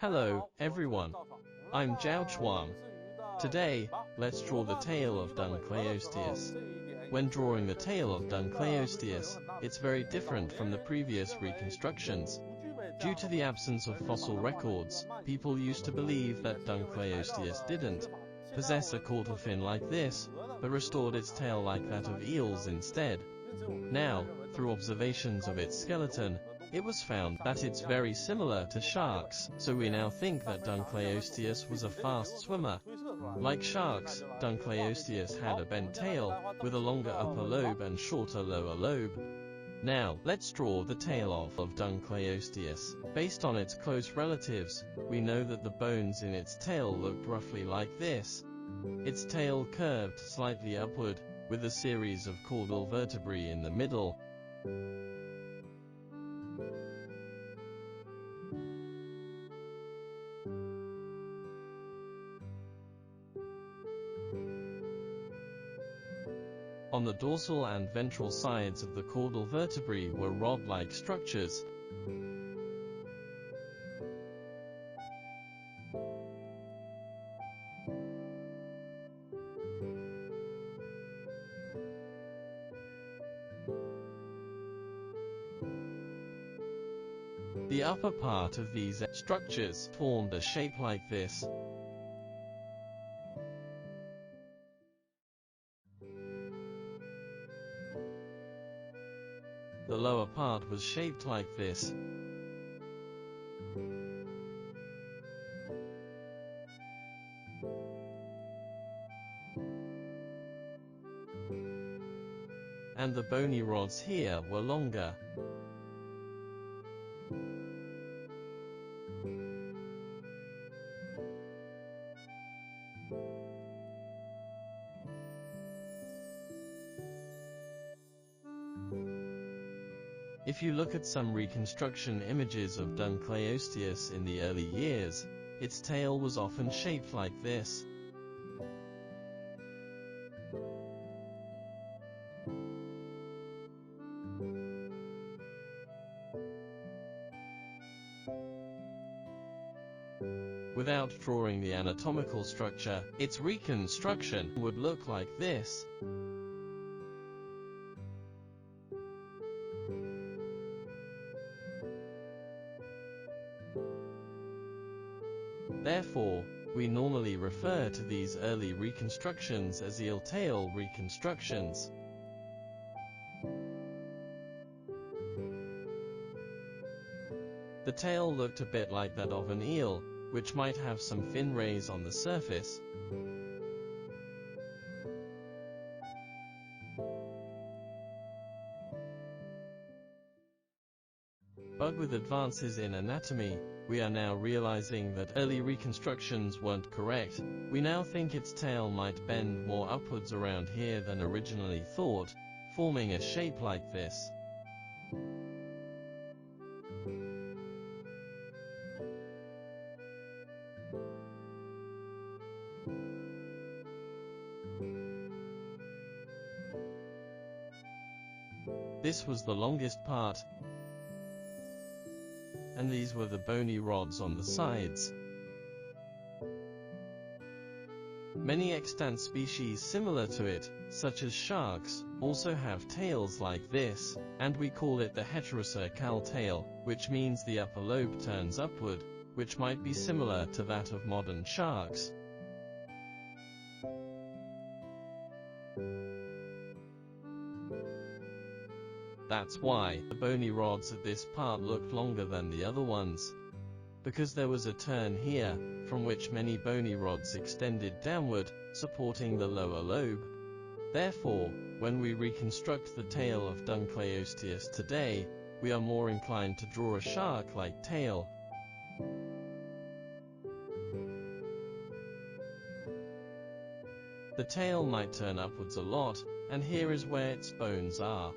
Hello, everyone. I'm ZHAO Chuang. Today, let's draw the Tale of Dunkleosteus. When drawing the Tale of Dunkleosteus, it's very different from the previous reconstructions. Due to the absence of fossil records, people used to believe that Dunkleosteus didn't possess a caudal fin like this, but restored its tail like that of eels instead. Now, through observations of its skeleton, it was found that it's very similar to sharks, so we now think that Dunkleosteus was a fast swimmer. Like sharks, Dunkleosteus had a bent tail, with a longer upper lobe and shorter lower lobe. Now, let's draw the tail of Dunkleosteus. Based on its close relatives, we know that the bones in its tail looked roughly like this. Its tail curved slightly upward, with a series of caudal vertebrae in the middle. On the dorsal and ventral sides of the caudal vertebrae were rod-like structures. The upper part of these structures formed a shape like this. The lower part was shaped like this. And the bony rods here were longer. If you look at some reconstruction images of Dunkleosteus in the early years, its tail was often shaped like this. Without drawing the anatomical structure, its reconstruction would look like this. Therefore, we normally refer to these early reconstructions as Eel Tail Reconstructions. The tail looked a bit like that of an eel, which might have some fin rays on the surface. But with advances in anatomy, we are now realizing that early reconstructions weren't correct. We now think its tail might bend more upwards around here than originally thought, forming a shape like this. This was the longest part, and these were the bony rods on the sides. Many extant species similar to it, such as sharks, also have tails like this, and we call it the Heterocycle Tail, which means the upper lobe turns upward, which might be similar to that of modern sharks. That's why the bony rods at this part looked longer than the other ones. Because there was a turn here, from which many bony rods extended downward, supporting the lower lobe. Therefore, when we reconstruct the tail of Dunkleosteus today, we are more inclined to draw a shark-like tail. The tail might turn upwards a lot, and here is where its bones are.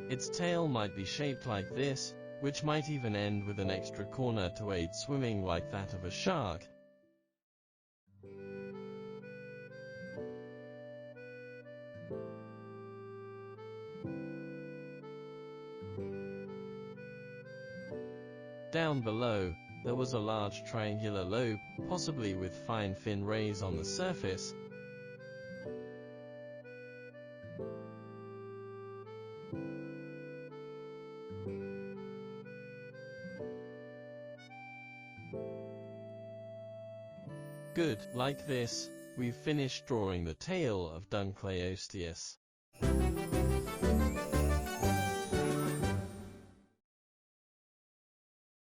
Its tail might be shaped like this, which might even end with an extra corner to aid swimming like that of a shark. Down below, There was a large triangular lobe, possibly with fine fin rays on the surface. Good, like this, we've finished drawing the tail of Dunkleosteus.